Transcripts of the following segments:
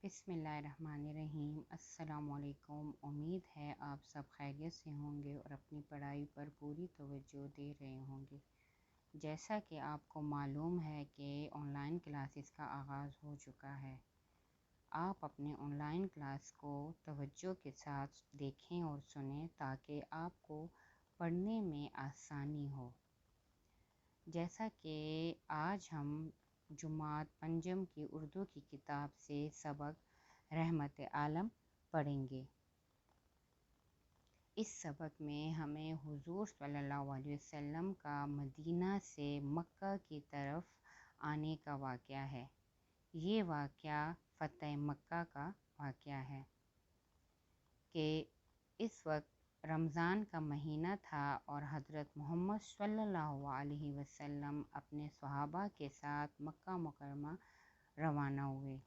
بسم اللہ الرحمن الرحیم۔ السلام علیکم۔ امید ہے آپ سب خیریت سے ہوں گے اور اپنی پڑھائی پر پوری توجہ دے رہے ہوں گے۔ جیسا کہ آپ کو معلوم ہے کہ آن لائن کلاسز کا آغاز ہو چکا ہے۔ آپ اپنے آن لائن کلاس کو توجہ کے ساتھ دیکھیں اور سنیں تاکہ آپ کو پڑھنے میں آسانی ہو۔ جیسا کہ آج ہم جماعت پنجم کی اردو کی کتاب سے سبق رحمت عالم پڑھیں گے۔ اس سبق میں ہمیں حضور صلی اللہ علیہ وسلم کا مدینہ سے مکہ کی طرف آنے کا واقعہ ہے۔ یہ واقعہ فتح مکہ کا واقعہ ہے کہ اس وقت رمضان کا مہینہ تھا اور حضرت محمد صلی اللہ علیہ وسلم اپنے صحابہ کے ساتھ مکہ مکرمہ روانہ ہوئے۔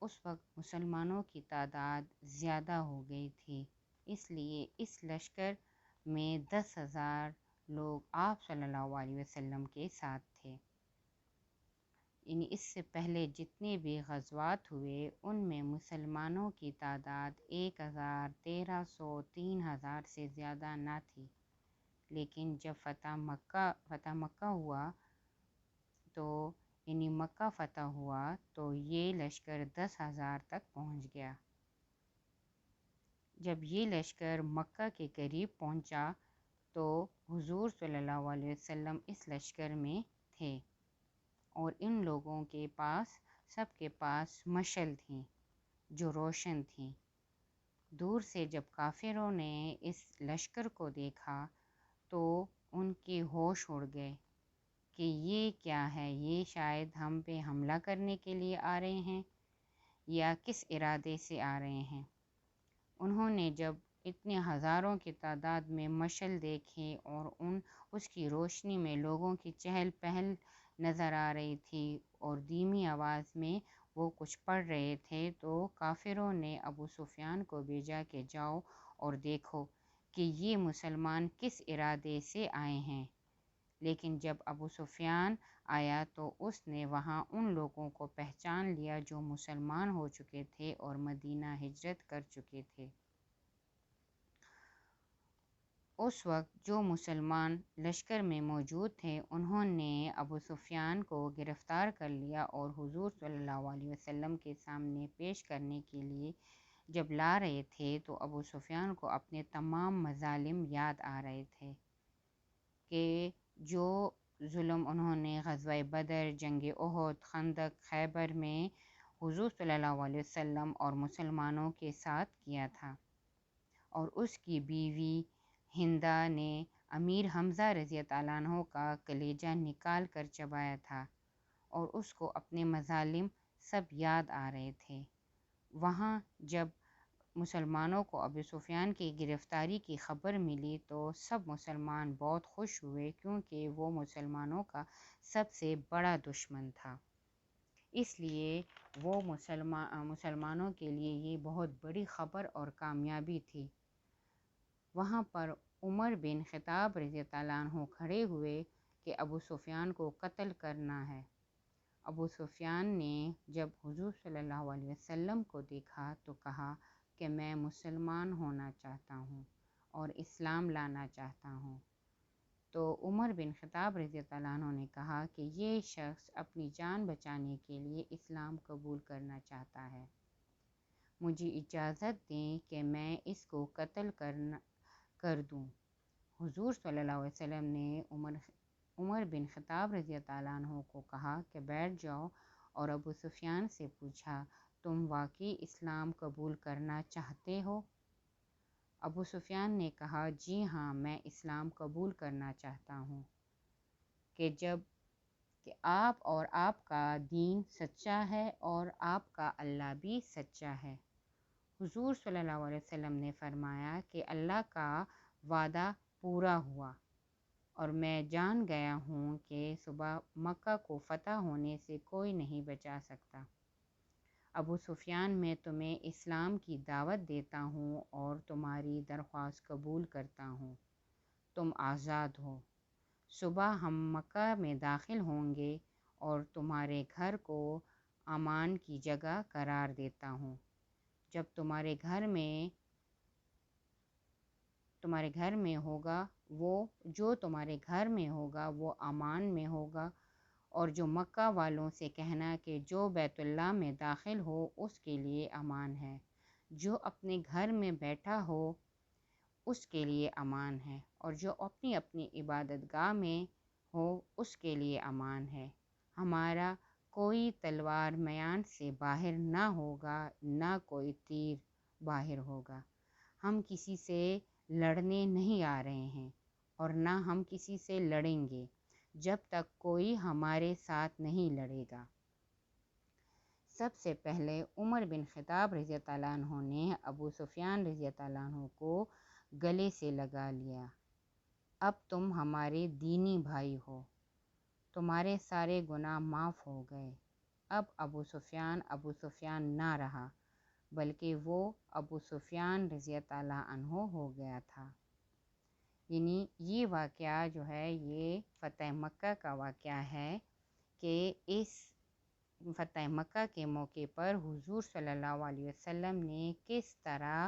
اس وقت مسلمانوں کی تعداد زیادہ ہو گئی تھی، اس لیے اس لشکر میں 10,000 لوگ آپ صلی اللہ علیہ وسلم کے ساتھ تھے۔ یعنی اس سے پہلے جتنے بھی غزوات ہوئے ان میں مسلمانوں کی تعداد 1,000، 1,300، 3,000 سے زیادہ نہ تھی، لیکن جب فتح مکہ ہوا تو مکہ فتح ہوا تو یہ لشکر 10,000 تک پہنچ گیا۔ جب یہ لشکر مکہ کے قریب پہنچا تو حضور صلی اللہ علیہ وسلم اس لشکر میں تھے اور ان لوگوں کے پاس سب کے پاس مشعل تھیں جو روشن تھیں۔ دور سے جب کافروں نے اس لشکر کو دیکھا تو ان کے ہوش اڑ گئے کہ یہ کیا ہے، یہ شاید ہم پہ حملہ کرنے کے لیے آ رہے ہیں یا کس ارادے سے آ رہے ہیں۔ انہوں نے جب اتنے ہزاروں کی تعداد میں مشعل دیکھے اور اس کی روشنی میں لوگوں کی چہل پہل نظر آ رہی تھی اور دھیمی آواز میں وہ کچھ پڑھ رہے تھے، تو کافروں نے ابو سفیان کو بھیجا کہ جاؤ اور دیکھو کہ یہ مسلمان کس ارادے سے آئے ہیں۔ لیکن جب ابو سفیان آیا تو اس نے وہاں ان لوگوں کو پہچان لیا جو مسلمان ہو چکے تھے اور مدینہ ہجرت کر چکے تھے۔ اس وقت جو مسلمان لشکر میں موجود تھے انہوں نے ابو سفیان کو گرفتار کر لیا اور حضور صلی اللہ علیہ وسلم کے سامنے پیش کرنے کے لیے جب لا رہے تھے تو ابو سفیان کو اپنے تمام مظالم یاد آ رہے تھے کہ جو ظلم انہوں نے غزوہ بدر، جنگ احد، خندق، خیبر میں حضور صلی اللہ علیہ وسلم اور مسلمانوں کے ساتھ کیا تھا، اور اس کی بیوی ہندہ نے امیر حمزہ رضی اللہ عنہ کا کلیجہ نکال کر چبایا تھا، اور اس کو اپنے مظالم سب یاد آ رہے تھے۔ وہاں جب مسلمانوں کو ابو سفیان کی گرفتاری کی خبر ملی تو سب مسلمان بہت خوش ہوئے، کیونکہ وہ مسلمانوں کا سب سے بڑا دشمن تھا۔ اس لیے وہ مسلمانوں کے لیے یہ بہت بڑی خبر اور کامیابی تھی۔ وہاں پر عمر بن خطاب رضی اللہ عنہ کھڑے ہوئے کہ ابو سفیان کو قتل کرنا ہے۔ ابو سفیان نے جب حضور صلی اللہ علیہ وسلم کو دیکھا تو کہا کہ میں مسلمان ہونا چاہتا ہوں اور اسلام لانا چاہتا ہوں۔ تو عمر بن خطاب رضی اللہ عنہ نے کہا کہ یہ شخص اپنی جان بچانے کے لیے اسلام قبول کرنا چاہتا ہے، مجھے اجازت دیں کہ میں اس کو قتل کر دوں۔ حضور صلی اللہ علیہ وسلم نے عمر بن خطاب رضی اللہ عنہ کو کہا کہ بیٹھ جاؤ اور ابو سفیان سے پوچھا تم واقعی اسلام قبول کرنا چاہتے ہو؟ ابو سفیان نے کہا جی ہاں، میں اسلام قبول کرنا چاہتا ہوں کہ آپ اور آپ کا دین سچا ہے اور آپ کا اللہ بھی سچا ہے۔ حضور صلی اللہ علیہ وسلم نے فرمایا کہ اللہ کا وعدہ پورا ہوا اور میں جان گیا ہوں کہ صبح مکہ کو فتح ہونے سے کوئی نہیں بچا سکتا۔ ابو سفیان میں تمہیں اسلام کی دعوت دیتا ہوں اور تمہاری درخواست قبول کرتا ہوں، تم آزاد ہو۔ صبح ہم مکہ میں داخل ہوں گے اور تمہارے گھر کو امان کی جگہ قرار دیتا ہوں۔ جب تمہارے گھر میں ہوگا جو تمہارے گھر میں ہوگا وہ امان میں ہوگا، اور جو مکہ والوں سے کہنا کہ جو بیت اللہ میں داخل ہو اس کے لیے امان ہے، جو اپنے گھر میں بیٹھا ہو اس کے لیے امان ہے، اور جو اپنی اپنی عبادت گاہ میں ہو اس کے لیے امان ہے۔ ہمارا کوئی تلوار میان سے باہر نہ ہوگا، نہ کوئی تیر باہر ہوگا۔ ہم کسی سے لڑنے نہیں آ رہے ہیں اور نہ ہم کسی سے لڑیں گے جب تک کوئی ہمارے ساتھ نہیں لڑے گا۔ سب سے پہلے عمر بن خطاب رضی اللہ عنہ نے ابو سفیان رضی اللہ عنہ کو گلے سے لگا لیا۔ اب تم ہمارے دینی بھائی ہو، تمہارے سارے گناہ معاف ہو گئے۔ اب ابو سفیان نہ رہا، بلکہ وہ ابو سفیان رضی اللہ عنہ ہو گیا تھا۔ یعنی یہ واقعہ جو ہے یہ فتح مکہ کا واقعہ ہے کہ اس فتح مکہ کے موقع پر حضور صلی اللہ علیہ وسلم نے کس طرح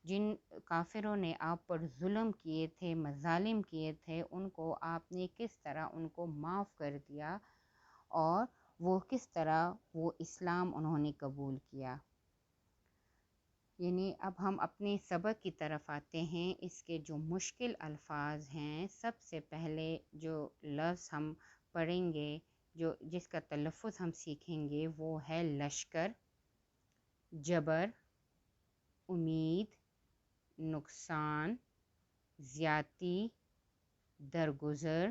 جن کافروں نے آپ پر ظلم کیے تھے، مظالم کیے تھے، ان کو آپ نے کس طرح ان کو معاف کر دیا، اور وہ کس طرح وہ اسلام انہوں نے قبول کیا۔ یعنی اب ہم اپنے سبق کی طرف آتے ہیں۔ اس کے جو مشکل الفاظ ہیں، سب سے پہلے جو لفظ ہم پڑھیں گے، جس کا تلفظ ہم سیکھیں گے، وہ ہے لشکر، جبر، امید، نقصان، زیادتی، درگزر،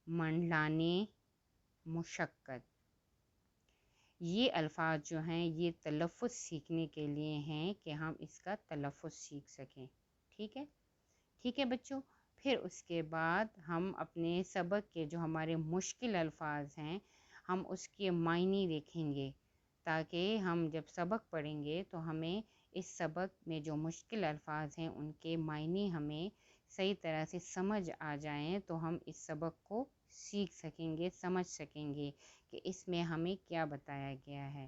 منڈلانے، مشقت۔ یہ الفاظ جو ہیں یہ تلفظ سیکھنے کے لیے ہیں کہ ہم اس کا تلفظ سیکھ سکیں۔ ٹھیک ہے بچوں۔ پھر اس کے بعد ہم اپنے سبق کے جو ہمارے مشکل الفاظ ہیں ہم اس کے معنی دیکھیں گے، تاکہ ہم جب سبق پڑھیں گے تو ہمیں اس سبق میں جو مشکل الفاظ ہیں ان کے معنی ہمیں صحیح طرح سے سمجھ آ جائیں، تو ہم اس سبق کو سیکھ سکیں گے، سمجھ سکیں گے کہ اس میں ہمیں کیا بتایا گیا ہے۔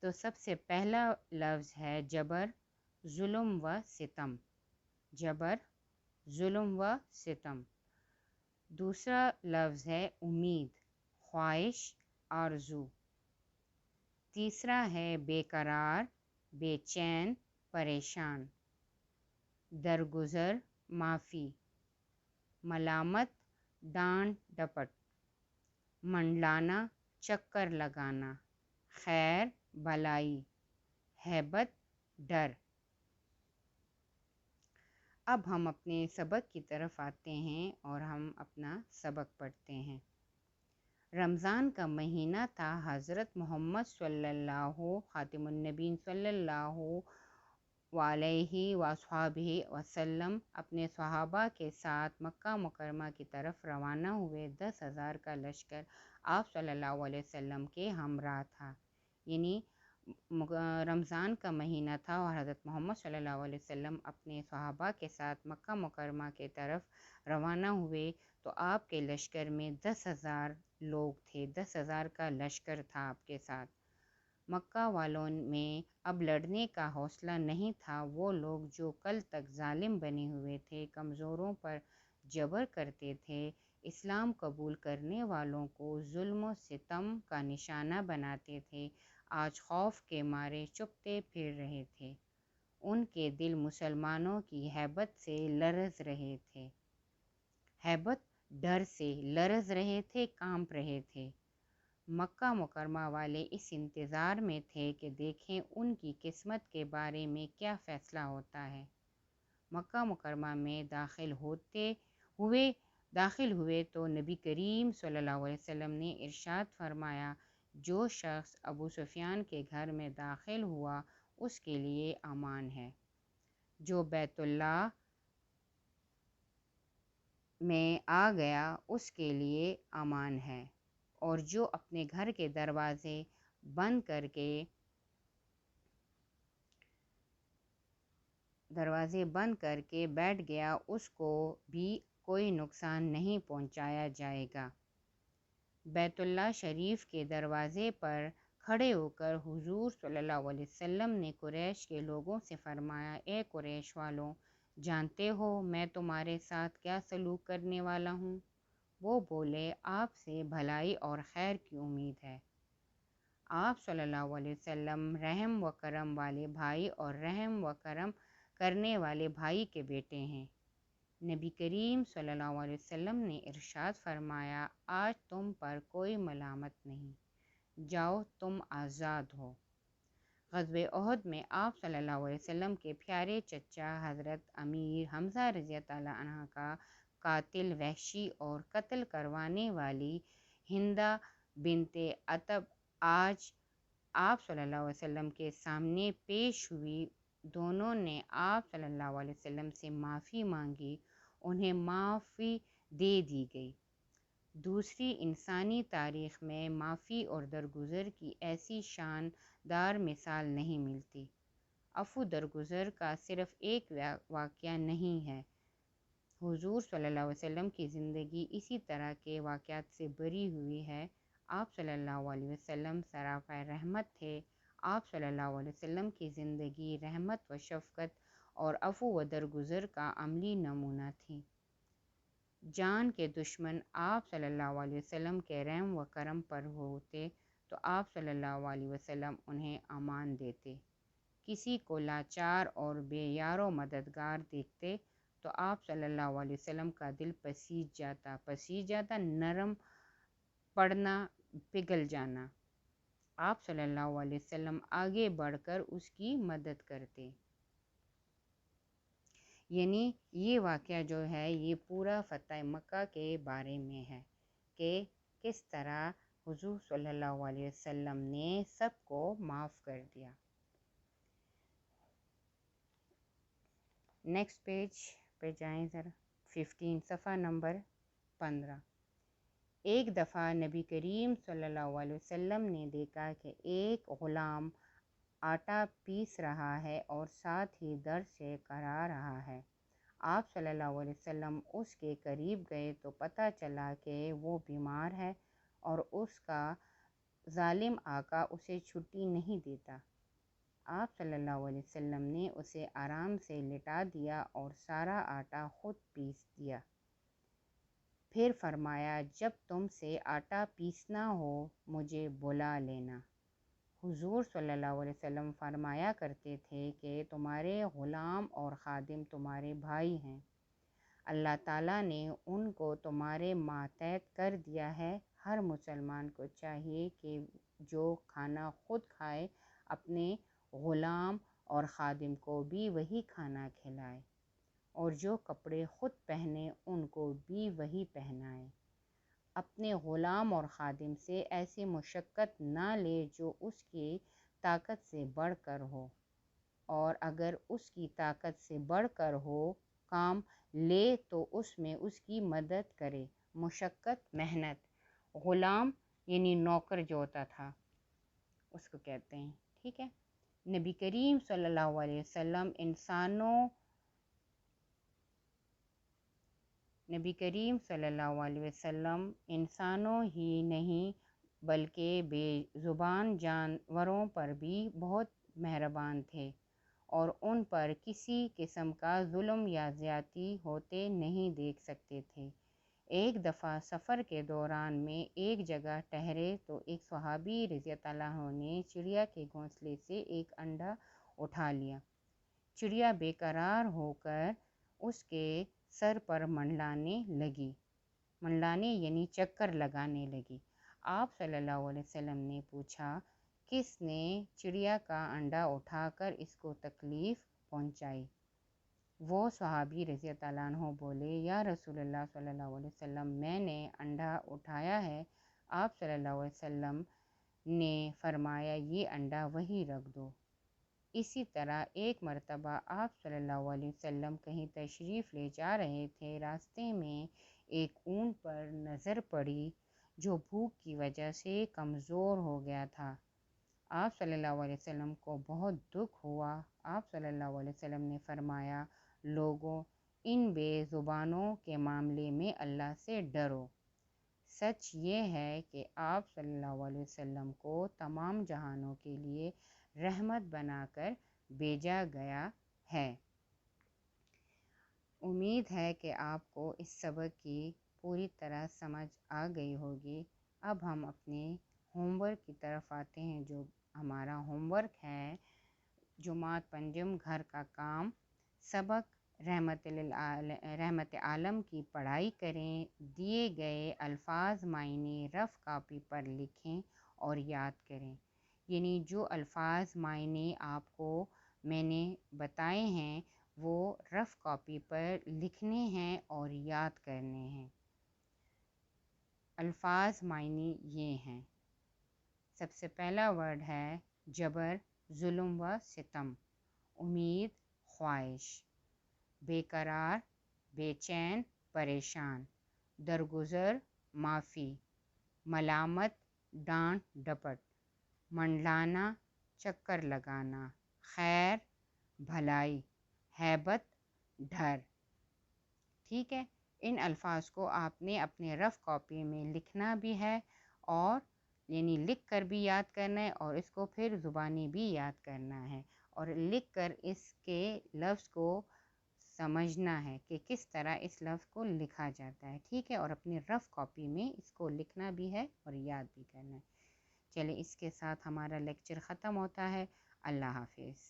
تو سب سے پہلا لفظ ہے جبر، ظلم و ستم۔ جبر، ظلم و ستم۔ دوسرا لفظ ہے امید، خواہش، آرزو۔ تیسرا ہے بے قرار، بے چین، پریشان۔ درگزر، معافی۔ ملامت، ڈانٹ ڈپٹ۔ منڈلانا، چکر لگانا۔ خیر، بھلائی۔ ہیبت، ڈر۔ اب ہم اپنے سبق کی طرف آتے ہیں اور ہم اپنا سبق پڑھتے ہیں۔ رمضان کا مہینہ تھا۔ حضرت محمد صلی اللہ خاتم النبیین صلی اللہ علیہ وصحبہ وسلم اپنے صحابہ کے ساتھ مکہ مکرمہ کی طرف روانہ ہوئے۔ 10,000 کا لشکر آپ صلی اللہ علیہ وسلم کے ہمراہ تھا۔ یعنی رمضان کا مہینہ تھا اور حضرت محمد صلی اللہ علیہ وسلم اپنے صحابہ کے ساتھ مکہ مکرمہ کی طرف روانہ ہوئے، تو آپ کے لشکر میں 10,000 لوگ تھے، 10,000 کا لشکر تھا آپ کے ساتھ۔ مکہ والوں میں اب لڑنے کا حوصلہ نہیں تھا۔ وہ لوگ جو کل تک ظالم بنے ہوئے تھے، کمزوروں پر جبر کرتے تھے، اسلام قبول کرنے والوں کو ظلم و ستم کا نشانہ بناتے تھے، آج خوف کے مارے چپتے پھر رہے تھے۔ ان کے دل مسلمانوں کی ہیبت سے لرز رہے تھے، ہیبت ڈر سے لرز رہے تھے، کانپ رہے تھے۔ مکہ مکرمہ والے اس انتظار میں تھے کہ دیکھیں ان کی قسمت کے بارے میں کیا فیصلہ ہوتا ہے۔ مکہ مکرمہ میں داخل ہوئے تو نبی کریم صلی اللہ علیہ وسلم نے ارشاد فرمایا، جو شخص ابو سفیان کے گھر میں داخل ہوا اس کے لیے امان ہے، جو بیت اللہ میں آ گیا اس کے لیے امان ہے، اور جو اپنے گھر کے دروازے بند کر کے بیٹھ گیا اس کو بھی کوئی نقصان نہیں پہنچایا جائے گا۔ بیت اللہ شریف کے دروازے پر کھڑے ہو کر حضور صلی اللہ علیہ وسلم نے قریش کے لوگوں سے فرمایا، اے قریش والوں، جانتے ہو میں تمہارے ساتھ کیا سلوک کرنے والا ہوں؟ وہ بولے، آپ سے بھلائی اور خیر کی امید ہے۔ آپ صلی اللہ علیہ وسلم رحم و کرم والے بھائی اور رحم و کرم کرنے والے بھائی کے بیٹے ہیں۔ نبی کریم صلی اللہ علیہ وسلم نے ارشاد فرمایا، آج تم پر کوئی ملامت نہیں، جاؤ تم آزاد ہو۔ غزوہ احد میں آپ صلی اللہ علیہ وسلم کے پیارے چچا حضرت امیر حمزہ رضی اللہ عنہ کا قاتل وحشی اور قتل کروانے والی ہندہ بنت عتب آج آپ صلی اللہ علیہ وسلم کے سامنے پیش ہوئی۔ دونوں نے آپ صلی اللہ علیہ وسلم سے معافی مانگی، انہیں معافی دے دی گئی۔ دوسری انسانی تاریخ میں معافی اور درگزر کی ایسی شاندار مثال نہیں ملتی۔ عفو درگزر کا صرف ایک واقعہ نہیں ہے، حضور صلی اللہ علیہ وسلم کی زندگی اسی طرح کے واقعات سے بھری ہوئی ہے۔ آپ صلی اللہ علیہ وسلم سراپا رحمت تھے۔ آپ صلی اللہ علیہ وسلم کی زندگی رحمت و شفقت اور عفو و درگزر کا عملی نمونہ تھی۔ جان کے دشمن آپ صلی اللہ علیہ وسلم کے رحم و کرم پر ہوتے تو آپ صلی اللہ علیہ وسلم انہیں امان دیتے۔ کسی کو لاچار اور بے یار و مددگار دیکھتے تو آپ صلی اللہ علیہ وسلم کا دل پسیج جاتا، نرم پڑنا، پگھل جانا۔ آپ صلی اللہ علیہ وسلم آگے بڑھ کر اس کی مدد کرتے۔ یعنی یہ واقعہ جو ہے یہ پورا فتح مکہ کے بارے میں ہے کہ کس طرح حضور صلی اللہ علیہ وسلم نے سب کو معاف کر دیا۔ نیکسٹ پیج پہ جائیں ذرا، 15 صفحہ نمبر 15۔ ایک دفعہ نبی کریم صلی اللہ علیہ وسلم نے دیکھا کہ ایک غلام آٹا پیس رہا ہے اور ساتھ ہی درد سے کرا رہا ہے۔ آپ صلی اللہ علیہ وسلم اس کے قریب گئے تو پتہ چلا کہ وہ بیمار ہے اور اس کا ظالم آقا اسے چھٹی نہیں دیتا۔ آپ صلی اللہ علیہ وسلم نے اسے آرام سے لٹا دیا اور سارا آٹا خود پیس دیا۔ پھر فرمایا، جب تم سے آٹا پیسنا ہو مجھے بلا لینا۔ حضور صلی اللہ علیہ وسلم فرمایا کرتے تھے کہ تمہارے غلام اور خادم تمہارے بھائی ہیں، اللہ تعالیٰ نے ان کو تمہارے ماتحت کر دیا ہے۔ ہر مسلمان کو چاہیے کہ جو کھانا خود کھائے اپنے غلام اور خادم کو بھی وہی کھانا کھلائے، اور جو کپڑے خود پہنے ان کو بھی وہی پہنائے۔ اپنے غلام اور خادم سے ایسی مشقت نہ لے جو اس کی طاقت سے بڑھ کر ہو، اور اگر اس کی طاقت سے بڑھ کر ہو کام لے تو اس میں اس کی مدد کرے۔ مشقت، محنت، غلام یعنی نوکر جو ہوتا تھا اس کو کہتے ہیں، ٹھیک ہے۔ نبی کریم صلی اللہ علیہ وسلم انسانوں ہی نہیں بلکہ بے زبان جانوروں پر بھی بہت مہربان تھے اور ان پر کسی قسم کا ظلم یا زیادتی ہوتے نہیں دیکھ سکتے تھے۔ ایک دفعہ سفر کے دوران میں ایک جگہ ٹھہرے تو ایک صحابی رضی اللہ عنہ نے چڑیا کے گھونسلے سے ایک انڈا اٹھا لیا۔ چڑیا بے قرار ہو کر اس کے سر پر منڈلانے یعنی چکر لگانے لگی۔ آپ صلی اللہ علیہ وسلم نے پوچھا، کس نے چڑیا کا انڈا اٹھا کر اس کو تکلیف پہنچائی؟ وہ صحابی رضی اللہ عنہ بولے، یا رسول اللہ صلی اللہ علیہ وسلم، میں نے انڈا اٹھایا ہے۔ آپ صلی اللہ علیہ وسلم نے فرمایا، یہ انڈا وہیں رکھ دو۔ اسی طرح ایک مرتبہ آپ صلی اللہ علیہ وسلم کہیں تشریف لے جا رہے تھے، راستے میں ایک اونٹ پر نظر پڑی جو بھوک کی وجہ سے کمزور ہو گیا تھا۔ آپ صلی اللہ علیہ وسلم کو بہت دکھ ہوا۔ آپ صلی اللہ علیہ وسلم نے فرمایا، لوگوں، ان بے زبانوں کے معاملے میں اللہ سے ڈرو۔ سچ یہ ہے کہ آپ صلی اللہ علیہ وسلم کو تمام جہانوں کے لیے رحمت بنا کر بھیجا گیا ہے۔ امید ہے کہ آپ کو اس سبق کی پوری طرح سمجھ آ گئی ہوگی۔ اب ہم اپنے ہوم ورک کی طرف آتے ہیں۔ جو ہمارا ہوم ورک ہے، جماعت پنجم گھر کا کام، سبق رحمت عالم کی پڑھائی کریں، دیے گئے الفاظ معنی رف کاپی پر لکھیں اور یاد کریں۔ یعنی جو الفاظ معنی آپ کو میں نے بتائے ہیں وہ رف کاپی پر لکھنے ہیں اور یاد کرنے ہیں۔ الفاظ معنی یہ ہیں۔ سب سے پہلا ورڈ ہے جبر، ظلم و ستم، امید، خواہش، بے قرار، بے چین، پریشان، درگزر، معافی، ملامت، ڈانٹ ڈپٹ، منڈلانا، چکر لگانا، خیر، بھلائی، ہیبت، ڈر۔ ٹھیک ہے، ان الفاظ کو آپ نے اپنے رف کاپی میں لکھنا بھی ہے، اور یعنی لکھ کر بھی یاد کرنا ہے، اور اس کو پھر زبانی بھی یاد کرنا ہے، اور لکھ کر اس کے لفظ کو سمجھنا ہے کہ کس طرح اس لفظ کو لکھا جاتا ہے۔ ٹھیک ہے، اور اپنی رف کاپی میں اس کو لکھنا بھی ہے اور یاد بھی کرنا ہے۔ چلے اس کے ساتھ ہمارا لیکچر ختم ہوتا ہے۔ اللہ حافظ۔